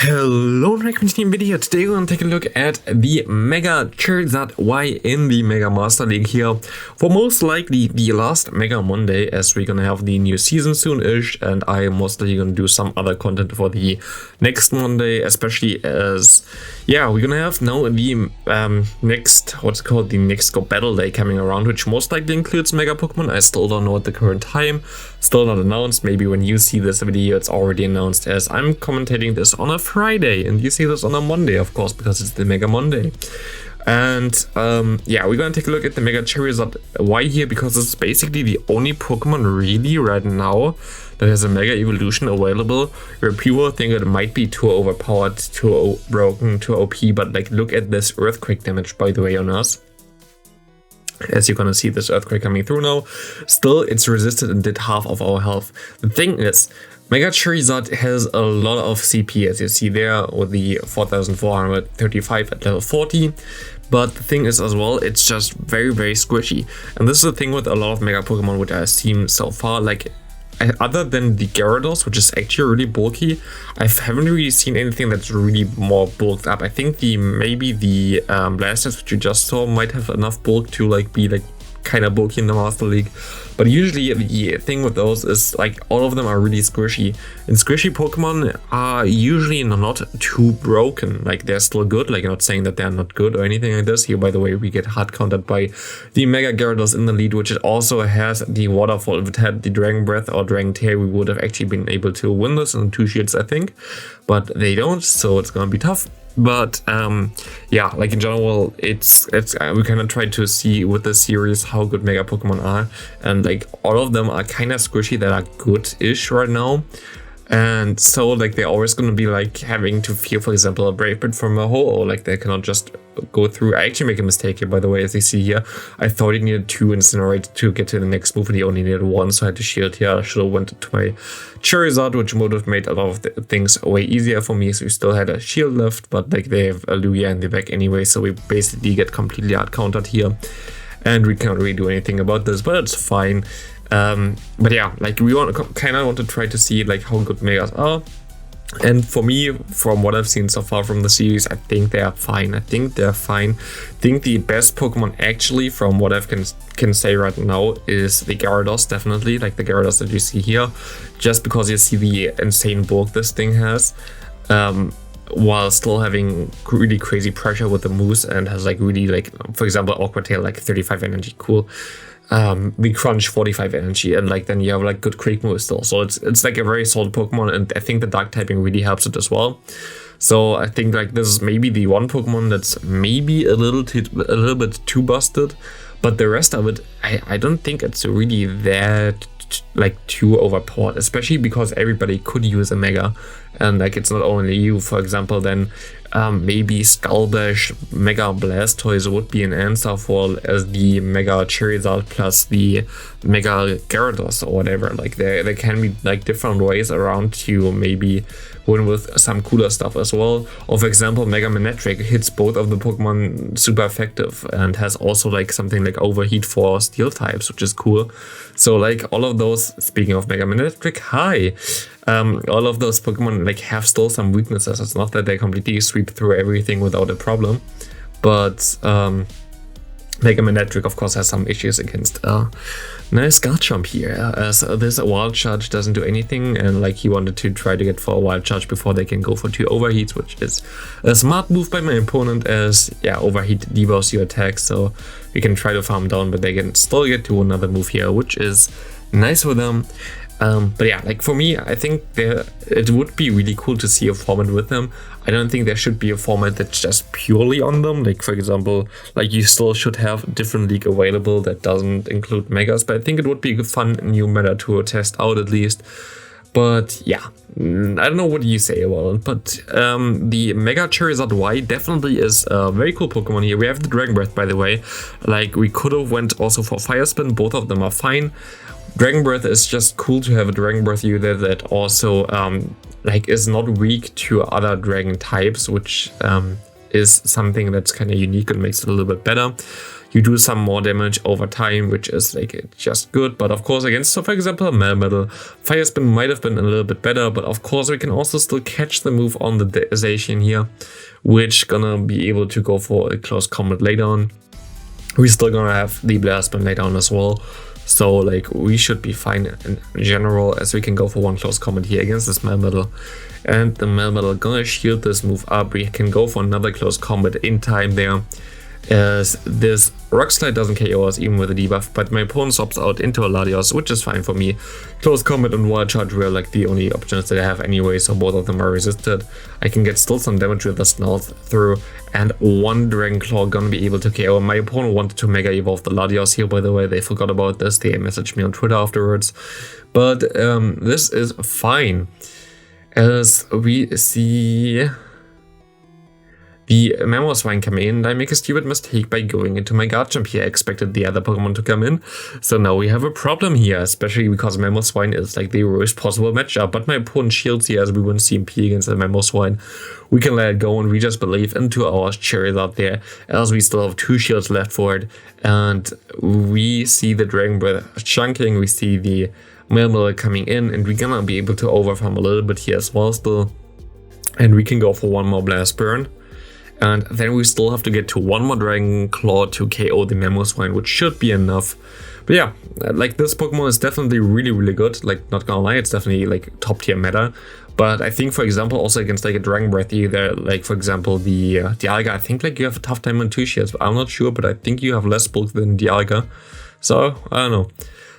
Hello and welcome to the video. Today we're going to take a look at the Mega Charizard Y in the Mega Master League here for most likely the last Mega Monday, as we're going to have the new season soon-ish, and I am mostly going to do some other content for the next Monday, especially as, yeah, we're going to have now the the next Go Battle Day coming around, which most likely includes Mega Pokemon. I still don't know at the current time, still not announced. Maybe when you see this video it's already announced, as I'm commentating this on a Friday and you see this on a Monday, of course, because it's the Mega Monday. And yeah, we're gonna take a look at the Mega Charizard Y here, because it's basically the only Pokemon really right now that has a Mega Evolution available, where people think it might be too overpowered, too broken, too OP, but like, look at this Earthquake damage, by the way, on us. As you're gonna see this Earthquake coming through now. Still, it's resisted and did half of our health. The thing is, Mega Charizard has a lot of CP, as you see there, with the 4435 at level 40. But the thing is as well, it's just very, very squishy. And this is the thing with a lot of Mega Pokemon which I've seen so far. Like, other than the Gyarados, which is actually really bulky, I haven't really seen anything that's really more bulked up. I think maybe the Blasters, which you just saw, might have enough bulk to like be like kind of bulky in the Master League. But usually the thing with those is like all of them are really squishy, and squishy Pokemon are usually not too broken. Like, they're still good, like, I'm not saying that they're not good or anything like this. Here, by the way, we get hard countered by the Mega Gyarados in the lead, which it also has the Waterfall. If it had the Dragon Breath or Dragon Tail, we would have actually been able to win this in 2 shields, I think, but they don't, so it's gonna be tough. But yeah, like in general, it's we kind of tried to see with this series how good Mega Pokemon are, and like all of them are kind of squishy that are good-ish right now. And so like they're always going to be like having to feel, for example, a Brave Bird from a Ho-Oh, like they cannot just go through. I actually make a mistake here, by the way, as you see here. I thought he needed 2 Incinerate to get to the next move, and he only needed 1, so I had to shield here. I should have went to my Charizard, which would have made a lot of the things way easier for me, so we still had a shield left, but like they have a Lugia in the back anyway, so we basically get completely hard countered here, and we can't really do anything about this, but it's fine. But yeah, like we kind of want to try to see like how good Megas are. And for me, from what I've seen so far from the series, I think they are fine. I think the best Pokemon actually, from what I can say right now, is the Gyarados, definitely. Like the Gyarados that you see here, just because you see the insane bulk this thing has, while still having really crazy pressure with the moves, and has like really, like, for example, Awkward Tail, like 35 energy, cool. The Crunch 45 energy, and like then you have like good Creek moves still, so it's like a very solid Pokemon, and I think the Dark typing really helps it as well. So I think like this is maybe the one Pokemon that's maybe a little bit too busted, but the rest of it, I don't think it's really that like too overpowered, especially because everybody could use a Mega, and like it's not only you. For example, then maybe Skull Bash, Mega Blastoise would be an answer for as the Mega Charizard plus the Mega Gyarados or whatever. Like there can be like different ways around to maybe win with some cooler stuff as well. Or for example, Mega Manectric hits both of the Pokemon super effective, and has also like something like Overheat for Steel types, which is cool. So like all of those, speaking of Mega Manectric, all of those Pokemon like have still some weaknesses. It's not that they completely sweep through everything without a problem, but Mega Manectric of course has some issues against nice Garchomp here, as this Wild Charge doesn't do anything, and like he wanted to try to get for a Wild Charge before they can go for 2 Overheats, which is a smart move by my opponent, as yeah, Overheat debuffs your attack, so we can try to farm down, but they can still get to another move here, which is nice for them. But yeah, like for me, I think it would be really cool to see a format with them. I don't think there should be a format that's just purely on them. Like for example, like you still should have a different league available that doesn't include Megas, but I think it would be a fun new meta to test out at least. But yeah, I don't know what you say about it, but the Mega Charizard Y definitely is a very cool Pokemon here. We have the Dragon Breath, by the way. Like we could have went also for Fire Spin, both of them are fine. Dragon Breath is just cool to have a Dragon Breath user that also like is not weak to other Dragon types, which is something that's kind of unique and makes it a little bit better. you do some more damage over time, which is like just good. But of course against, so for example, Melmetal, Fire Spin might have been a little bit better, but of course we can also still catch the move on the Zacian here, which gonna be able to go for a close combat later on. We're still gonna have the Blast Spin later on as well. So like we should be fine in general, as we can go for one close combat here against this Melmetal. And the Melmetal gonna shield this move up. We can go for another close combat in time there, as this Rock Slide doesn't KO us even with a debuff, but my opponent swaps out into a Latios, which is fine for me. Close combat and Wild Charge were like the only options that I have anyway, so both of them are resisted. I can get still some damage with the Snarl through, and one Dragon Claw gonna be able to KO. My opponent wanted to Mega Evolve the Latios here, by the way. They forgot about this. They messaged me on Twitter afterwards. But this is fine, as we see the Mamoswine come in, and I make a stupid mistake by going into my guard jump here. I expected the other Pokemon to come in, so now we have a problem here, especially because Mamoswine is like the worst possible matchup. But my opponent shields here as we win CMP against the Mamoswine. We can let it go, and we just believe into our Charizard there, as we still have 2 shields left for it. And we see the Dragon Breath chunking, we see the Melmetal coming in, and we're gonna be able to overfarm a little bit here as well still. And we can go for one more Blast Burn. And then we still have to get to one more Dragon Claw to KO the Mamoswine, which should be enough. But yeah, like this Pokemon is definitely really good. Like, not gonna lie, it's definitely like top tier meta. But I think, for example, also against like a Dragon Breath, either like for example the Dialga, I think like you have a tough time on 2 shields. I'm not sure, but I think you have less bulk than Dialga. So I don't know.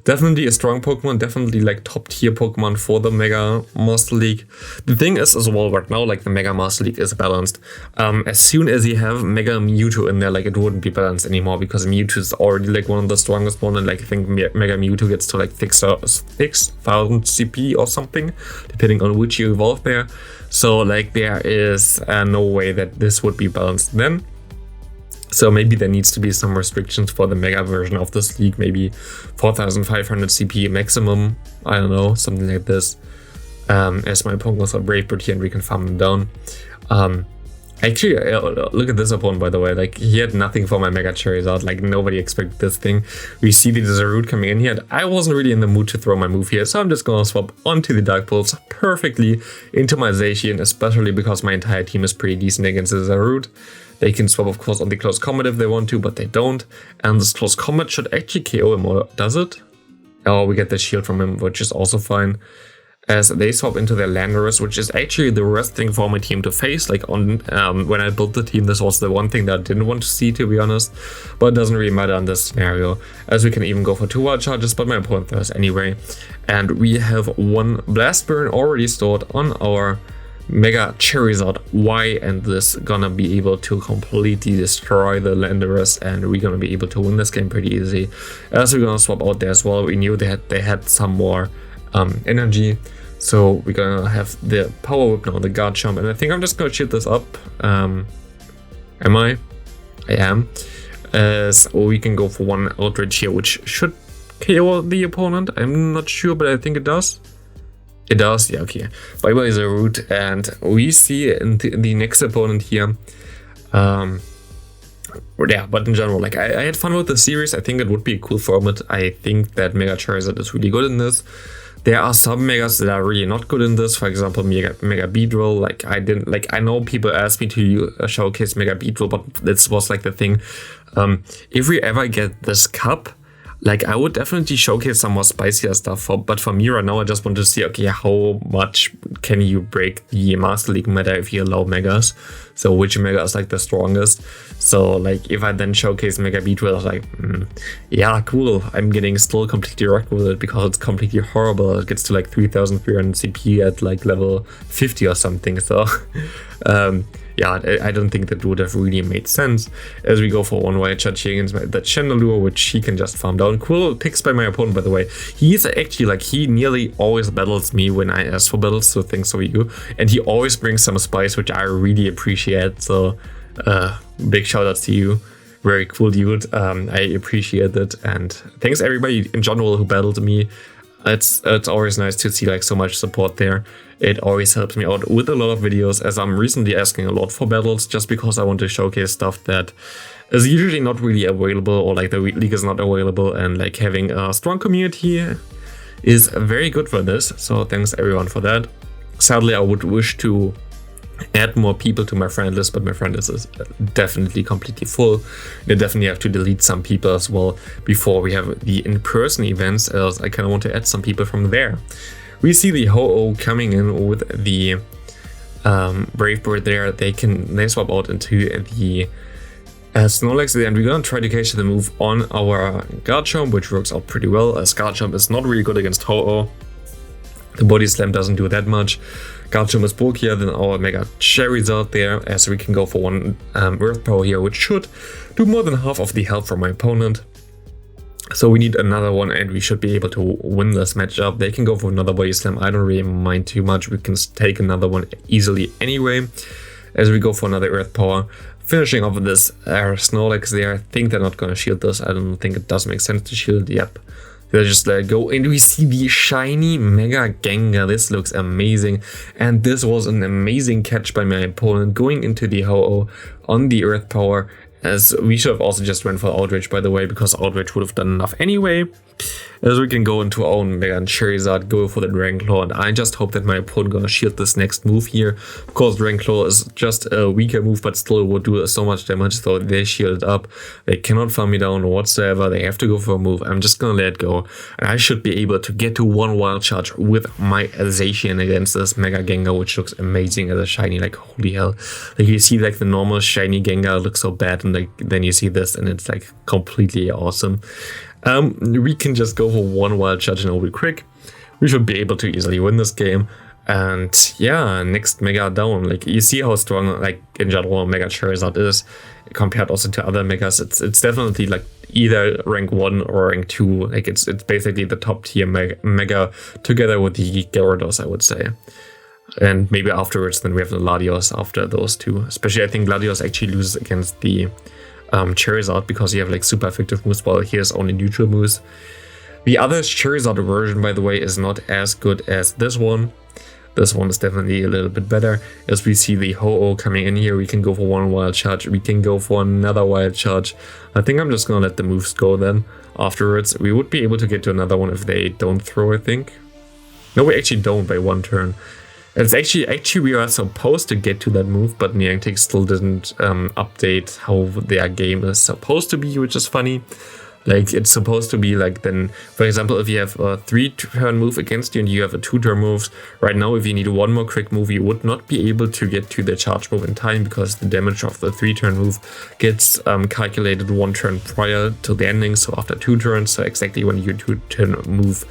Definitely a strong Pokemon, definitely like top tier Pokemon for the Mega Master League. The thing is as well right now, like the Mega Master League is balanced. As soon as you have Mega Mewtwo in there, like it wouldn't be balanced anymore, because Mewtwo is already like one of the strongest one, and like I think Mega Mewtwo gets to like 6,000 CP or something, depending on which you evolve there. So like there is no way that this would be balanced then. So maybe there needs to be some restrictions for the Mega version of this league, maybe 4,500 CP maximum, I don't know, something like this. As my opponents are Brave Bird here and we can farm them down. Actually, look at this opponent, by the way, like he had nothing for my Mega Charizard, like nobody expected this thing. We see the Zarude coming in here, and I wasn't really in the mood to throw my move here, so I'm just gonna swap onto the Dark Pulse perfectly into my Zacian, especially because my entire team is pretty decent against the Zarude. They can swap, of course, on the close combat if they want to, but they don't. And this close combat should actually KO him, or does it? Oh, we get the shield from him, which is also fine. As they swap into their Landorus, which is actually the worst thing for my team to face. Like on when I built the team, this was the one thing that I didn't want to see, to be honest. But it doesn't really matter in this scenario, as we can even go for 2 Wild Charges, but my opponent does anyway. And we have 1 Blast Burn already stored on our Mega Charizard Y, and this gonna be able to completely destroy the Landorus, and we're gonna be able to win this game pretty easy. As we're gonna swap out there as well, we knew that they had some more energy, so we're gonna have the Power Whip now, the Guard Jump, and I think I'm just gonna shoot this up. Am I? I am. As we can go for 1 Outrage here, which should KO the opponent. I'm not sure, but I think it does. It does, yeah, okay. Bye bye Zarude, and we see the next opponent here. Yeah, but in general, like I had fun with the series. I think it would be a cool format. I think that Mega Charizard is really good in this. There are some Megas that are really not good in this. For example, Mega Beedrill. Like I know people asked me to showcase Mega Beedrill, but this was like the thing. If we ever get this cup, like I would definitely showcase some more spicier stuff, but for me right now I just want to see, okay, how much can you break the Master League meta if you allow Megas? So which Mega is like the strongest? So like if I then showcase Mega Beedrill, like yeah, cool, I'm getting still completely wrecked with it because it's completely horrible. It gets to like 3,300 CP at like level 50 or something, so yeah, I don't think that would have really made sense. As we go for 1 Wild Charge here against the Chandelure, which he can just farm down. Cool picks by my opponent, by the way. He's actually like, he nearly always battles me when I ask for battles, so thanks for you. And he always brings some spice, which I really appreciate. So big shout outs to you. Very cool dude. I appreciate it. And thanks everybody in general who battled me. It's always nice to see like so much support there. It always helps me out with a lot of videos, as I'm recently asking a lot for battles, just because I want to showcase stuff that is usually not really available, or like the league is not available, and like having a strong community is very good for this. So thanks everyone for that. Sadly, I would wish to add more people to my friend list, but my friend list is definitely completely full. I definitely have to delete some people as well before we have the in-person events, as I kind of want to add some people from there. We see the Ho-Oh coming in with the Brave Bird there. They swap out into the Snorlax there, and we're gonna try to catch the move on our Garchomp, which works out pretty well, as Garchomp is not really good against Ho-Oh. The Body Slam doesn't do that much. Garchomp is bulkier than our Mega Charizard there, as we can go for one Earth Power here, which should do more than half of the health from my opponent. So we need another one, and we should be able to win this matchup. They can go for another Body Slam. I don't really mind too much. We can take another one easily anyway, as we go for another Earth Power. Finishing off with this Snorlax there. I think they're not going to shield this. I don't think it does make sense to shield. Yep. They'll just let it go. And we see the shiny Mega Gengar. This looks amazing. And this was an amazing catch by my opponent, going into the Ho-Oh on the Earth Power. As we should have also just went for Outrage, by the way, because Outrage would have done enough anyway. As we can go into our own Mega Charizard, go for the Dragon Claw, and I just hope that my opponent gonna shield this next move here. Of course, Dragon Claw is just a weaker move, but still would do so much damage, so they shield it up. They cannot farm me down whatsoever. They have to go for a move. I'm just gonna let it go, and I should be able to get to one Wild Charge with my Zacian against this Mega Gengar, which looks amazing as a shiny. Like, holy hell! Like, you see like the normal shiny Gengar looks so bad, and like then you see this, and it's like completely awesome. We can just go for one Wild Charge and Obi Quick. We should be able to easily win this game. And yeah, next Mega down. Like, you see how strong, like, in general, Mega Charizard is compared also to other Megas. It's definitely like either rank 1 or rank 2. Like, it's basically the top tier Mega together with the Gyarados, I would say. And maybe afterwards, then we have the Latios after those two. Especially, I think Latios actually loses against the Charizard, because you have like super effective moves, while he has only neutral moves. The other Charizard version, by the way, is not as good as this one. This one is definitely a little bit better. As we see the Ho-Oh coming in here, we can go for one Wild Charge, we can go for another Wild Charge. I think I'm just gonna let the moves go then. Afterwards, we would be able to get to another one if they don't throw, I think. No, we actually don't by one turn. It's actually we are supposed to get to that move, but Niantic still didn't update how their game is supposed to be, which is funny. Like, it's supposed to be like, then, for example, if you have a 3-turn move against you and you have a 2-turn move, right now if you need one more quick move, you would not be able to get to the charge move in time, because the damage of the 3-turn move gets calculated 1 turn prior to the ending, so after 2 turns, so exactly when your 2-turn move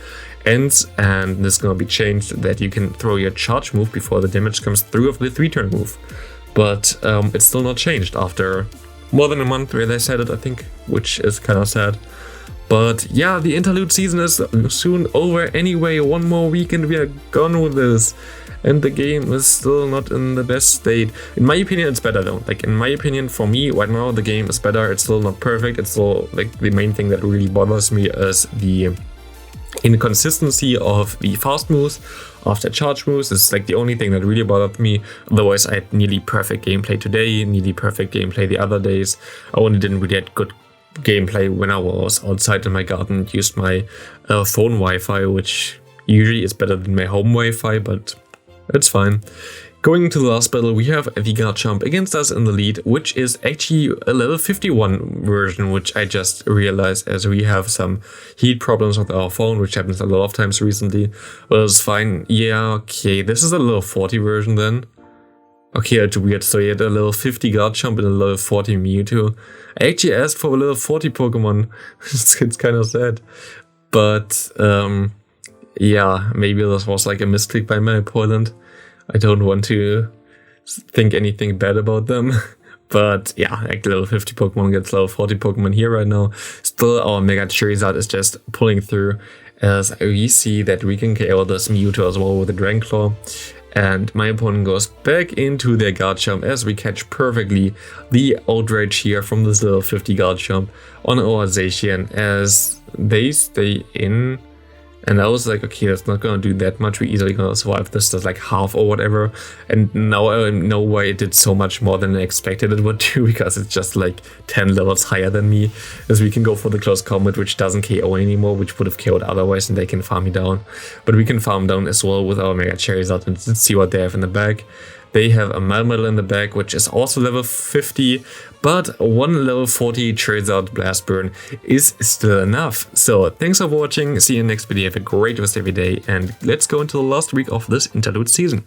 ends. And this is gonna be changed that you can throw your charge move before the damage comes through of the 3-turn move. But it's still not changed after more than a month where they said it, I think, which is kind of sad. But yeah, the interlude season is soon over anyway. One more week and we are gone with this. And the game is still not in the best state. In my opinion, it's better though. Like, in my opinion, for me, right now, the game is better. It's still not perfect. It's still, like, the main thing that really bothers me is the inconsistency of the fast moves after charge moves. Is like the only thing that really bothered me. Otherwise, I had nearly perfect gameplay today, nearly perfect gameplay the other days. I only didn't really have good gameplay when I was outside in my garden, used my phone Wi-Fi, which usually is better than my home Wi-Fi, but it's fine. Going into the last battle, we have the Garchomp against us in the lead, which is actually a level 51 version, which I just realized, as we have some heat problems with our phone, which happens a lot of times recently. But it's fine. Yeah, okay, this is a level 40 version then. Okay, that's weird. So you had a level 50 Garchomp and a level 40 Mewtwo. I actually asked for a level 40 Pokemon. It's kind of sad. But yeah, maybe this was like a misclick by my opponent. I don't want to think anything bad about them. But yeah, like level 50 Pokemon gets level 40 Pokemon here right now. Still, our Mega Charizard is just pulling through, as we see that we can KO this Mewtwo as well with the Dragon Claw. And my opponent goes back into their Garchomp, as we catch perfectly the Outrage here from this level 50 Garchomp on our Zacian, as they stay in And I was like, okay, that's not gonna do that much. We're easily gonna survive this. That's like half or whatever. And now I know why it did so much more than I expected it would do, because it's just like 10 levels higher than me. As we can go for the close combat, which doesn't KO anymore, which would have KO'd otherwise, and they can farm me down. But we can farm down as well with our Mega Charizard, and let's see what they have in the bag. They have a Mundle in the back, which is also level 50, but one level 40 Charizard Blast Burn is still enough. So thanks for watching, see you in the next video, have a great rest of your day, and let's go into the last week of this interlude season.